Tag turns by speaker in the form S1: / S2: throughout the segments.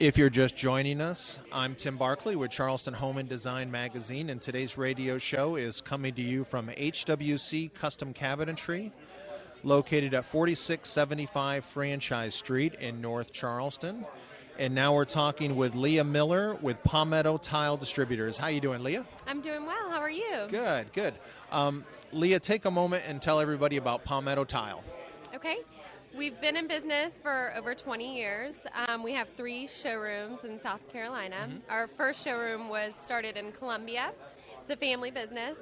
S1: If you're just joining us, I'm Tim Barkley with Charleston Home Design magazine, and today's radio show is coming to you from HWC Custom Cabinetry, located at 4675 Franchise Street in North Charleston. And now we're talking with Leah Miller with Palmetto Tile Distributors. How you doing, Leah?
S2: I'm doing well. How are you?
S1: Good, good. Leah, take a moment and tell everybody about Palmetto Tile.
S2: Okay. We've been in business for over 20 years. We have 3 showrooms in South Carolina. Mm-hmm. Our first showroom was started in Columbia. It's a family business.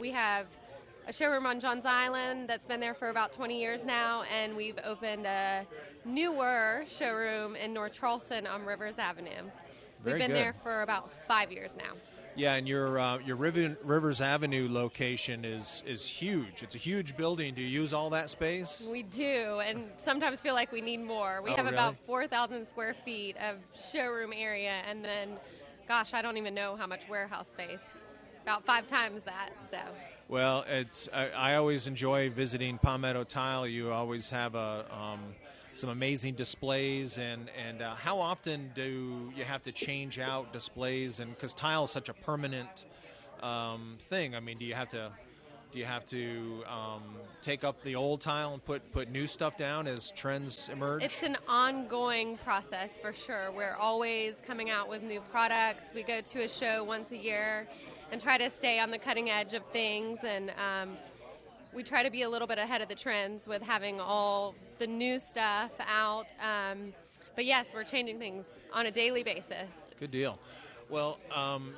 S2: We have a showroom on Johns Island that's been there for about 20 years now, and we've opened a newer showroom in North Charleston on Rivers Avenue. We've been there for about 5 years now.
S1: Yeah, and your Rivers Avenue location is huge. It's a huge building. Do you use all that space?
S2: We do, and sometimes feel like we need more. We have
S1: really?
S2: About 4,000 square feet of showroom area, and then, gosh, I don't even know how much warehouse space. About 5 times that, so.
S1: Well, I always enjoy visiting Palmetto Tile. You always have some amazing displays, and how often do you have to change out displays? And because tile is such a permanent thing, I mean, do you have to take up the old tile and put new stuff down as trends emerge?
S2: It's an ongoing process for sure. We're always coming out with new products. We go to a show once a year and try to stay on the cutting edge of things, and we try to be a little bit ahead of the trends with having all the new stuff out. But yes, we're changing things on a daily basis.
S1: Good deal. Well,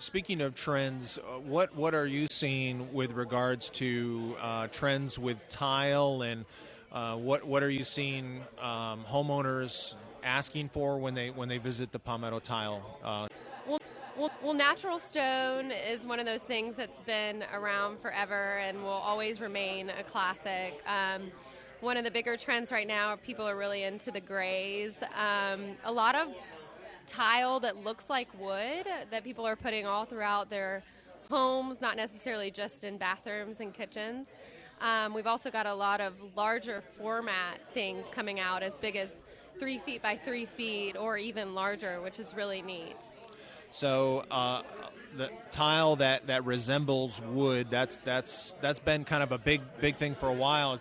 S1: speaking of trends, what are you seeing with regards to trends with tile, and what are you seeing homeowners asking for when they visit the Palmetto Tile?
S2: Well, natural stone is one of those things that's been around forever and will always remain a classic. One of the bigger trends right now, people are really into the grays. A lot of tile that looks like wood that people are putting all throughout their homes, not necessarily just in bathrooms and kitchens. We've also got a lot of larger format things coming out, as big as 3 feet by 3 feet or even larger, which is really neat.
S1: So the tile that resembles wood, that's been kind of a big thing for a while,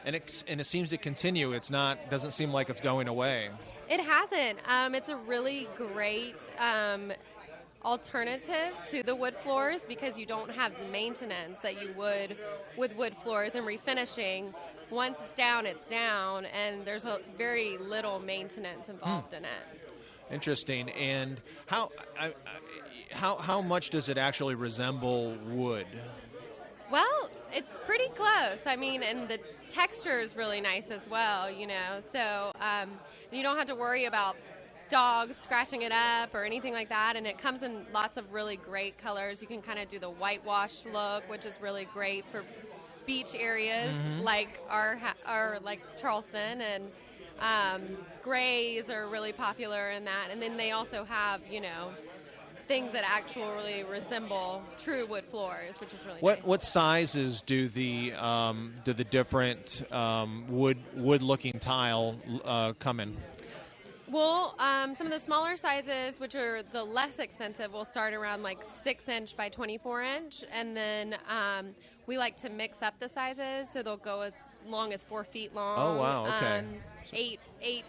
S1: and it seems to continue. Doesn't seem like it's going away.
S2: It hasn't. It's a really great alternative to the wood floors because you don't have the maintenance that you would with wood floors and refinishing. Once it's down, and there's a very little maintenance involved in it.
S1: Interesting. And how much does it actually resemble wood?
S2: Well, it's pretty close. I mean, and the texture is really nice as well, So you don't have to worry about dogs scratching it up or anything like that. And it comes in lots of really great colors. You can kind of do the whitewash look, which is really great for beach areas like our like Charleston, and grays are really popular in that. And then they also have, things that actually resemble true wood floors, which is really nice.
S1: What sizes do the different wood-looking tile come in?
S2: Well, some of the smaller sizes, which are the less expensive, will start around like 6-inch by 24-inch. And then we like to mix up the sizes, so they'll go as long as 4 feet long.
S1: Oh, wow, okay.
S2: 8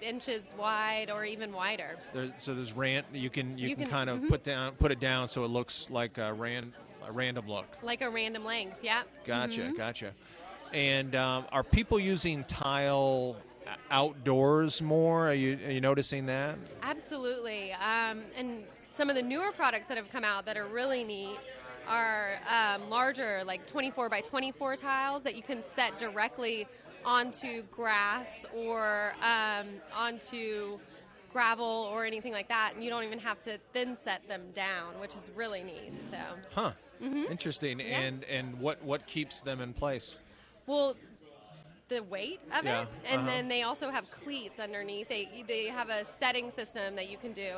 S2: inches wide or even wider.
S1: So there's you can kind of put it down so it looks like a random look.
S2: Like a random length, yeah.
S1: Gotcha. And are people using tile outdoors more? Are you noticing that?
S2: Absolutely. And some of the newer products that have come out that are really neat are larger, like 24 by 24 tiles that you can set directly onto grass or onto gravel or anything like that, and you don't even have to thin set them down, which is really neat. So,
S1: Interesting.
S2: Yeah.
S1: And what keeps them in place?
S2: Well, the weight of it, and then they also have cleats underneath. They have a setting system that you can do.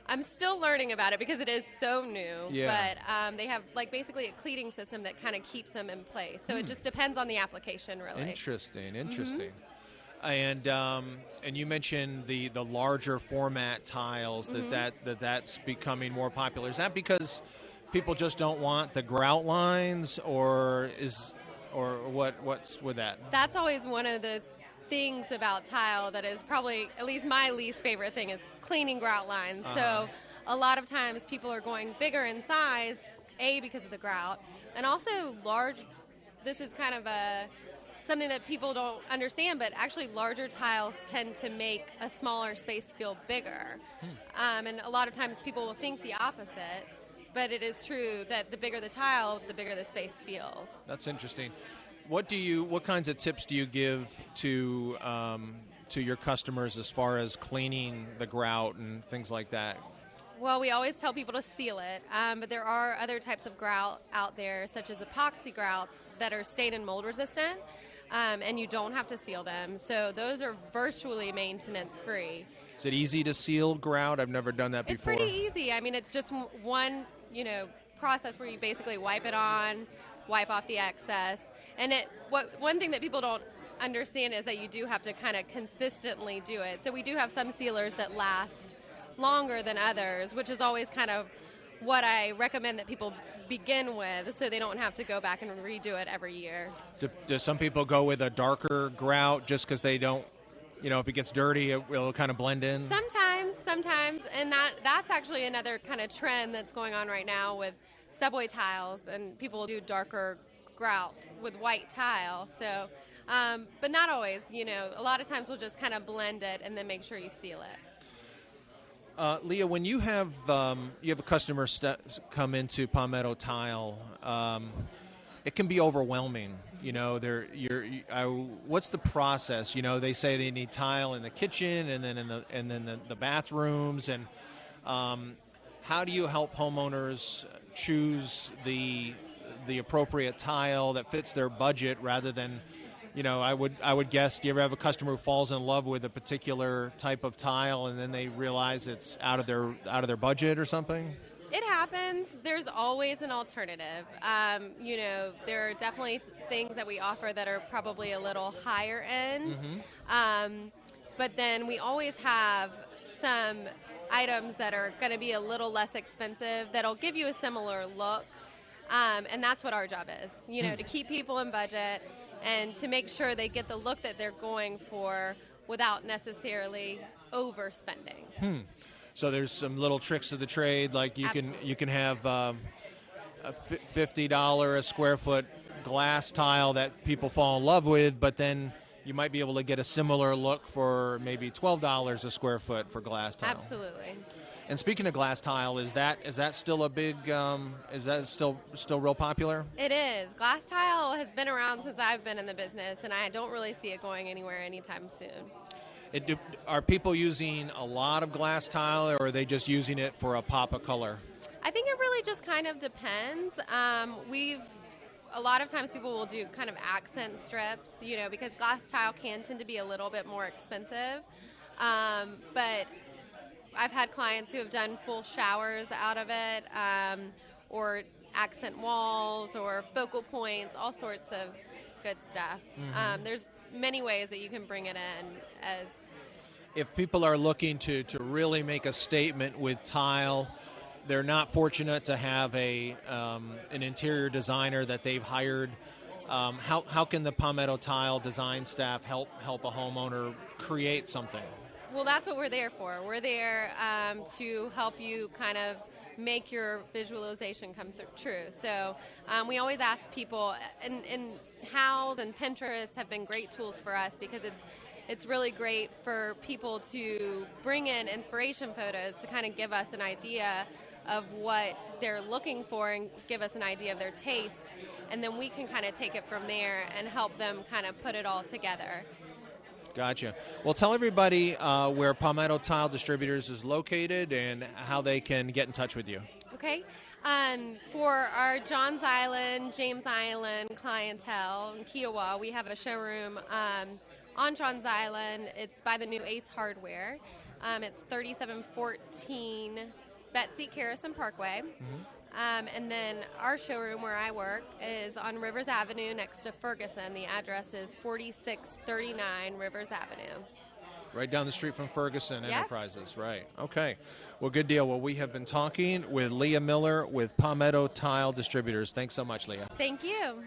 S2: I'm still learning about it because it is so new, but they have like basically a cleating system that kind of keeps them in place. So it just depends on the application, really.
S1: Interesting. And you mentioned the larger format tiles that's becoming more popular. Is that because people just don't want the grout lines, or what's with that?
S2: That's always one of the things about tile that is probably at least my least favorite thing is cleaning grout lines. So a lot of times people are going bigger in size, because of the grout, and also large. This is kind of something that people don't understand, but actually larger tiles tend to make a smaller space feel bigger. And a lot of times people will think the opposite, but it is true that the bigger the tile, the bigger the space feels.
S1: That's interesting. What kinds of tips do you give to your customers as far as cleaning the grout and things like that?
S2: Well, we always tell people to seal it, but there are other types of grout out there, such as epoxy grouts that are stain and mold resistant, and you don't have to seal them. So those are virtually maintenance free.
S1: Is it easy to seal grout? I've never done that before.
S2: It's pretty easy. I mean, it's just one process where you basically wipe it on, wipe off the excess, and one thing that people don't understand is that you do have to kind of consistently do it. So we do have some sealers that last longer than others, which is always kind of what I recommend that people begin with, so they don't have to go back and redo it every year.
S1: Do some people go with a darker grout just because they don't, if it gets dirty, it will kind of blend in?
S2: Sometimes, and that's actually another kind of trend that's going on right now with subway tiles, and people will do darker grout with white tile. So, but not always. A lot of times we'll just kind of blend it and then make sure you seal it.
S1: Leah, when you have a customer come into Palmetto Tile, it can be overwhelming. What's the process? They say they need tile in the kitchen and then in the bathrooms, and how do you help homeowners choose the appropriate tile that fits their budget rather than? I would guess, do you ever have a customer who falls in love with a particular type of tile and then they realize it's out of their budget or something?
S2: It happens. There's always an alternative. There are definitely things that we offer that are probably a little higher end. But then we always have some items that are going to be a little less expensive that'll give you a similar look. And that's what our job is, to keep people in budget and to make sure they get the look that they're going for without necessarily overspending.
S1: So there's some little tricks of the trade, like you can have a $50 a square foot glass tile that people fall in love with, but then you might be able to get a similar look for maybe $12 a square foot for glass tile.
S2: Absolutely.
S1: And speaking of glass tile, is that still a big? Is that still real popular?
S2: It is. Glass tile has been around since I've been in the business, and I don't really see it going anywhere anytime soon.
S1: Are people using a lot of glass tile, or are they just using it for a pop of color?
S2: I think it really just kind of depends. A lot of times people will do kind of accent strips, because glass tile can tend to be a little bit more expensive, but I've had clients who have done full showers out of it, or accent walls, or focal points, all sorts of good stuff. There's many ways that you can bring it in.
S1: If people are looking to really make a statement with tile, they're not fortunate to have an interior designer that they've hired. How can the Palmetto Tile design staff help a homeowner create something?
S2: Well, that's what we're there for. We're there to help you kind of make your visualization come true. So we always ask people, and Houzz and Pinterest have been great tools for us because it's really great for people to bring in inspiration photos to kind of give us an idea of what they're looking for and give us an idea of their taste. And then we can kind of take it from there and help them kind of put it all together.
S1: Gotcha. Well, tell everybody where Palmetto Tile Distributors is located and how they can get in touch with you.
S2: Okay. For our Johns Island, James Island clientele in Kiowa, we have a showroom on Johns Island. It's by the new Ace Hardware. It's 3714 Betsy Harrison Parkway. And then our showroom where I work is on Rivers Avenue next to Ferguson. The address is 4639 Rivers Avenue.
S1: Right down the street from Ferguson
S2: Yep.
S1: Enterprises, right. Okay. Well, good deal. Well, we have been talking with Leah Miller with Palmetto Tile Distributors. Thanks so much, Leah.
S2: Thank you.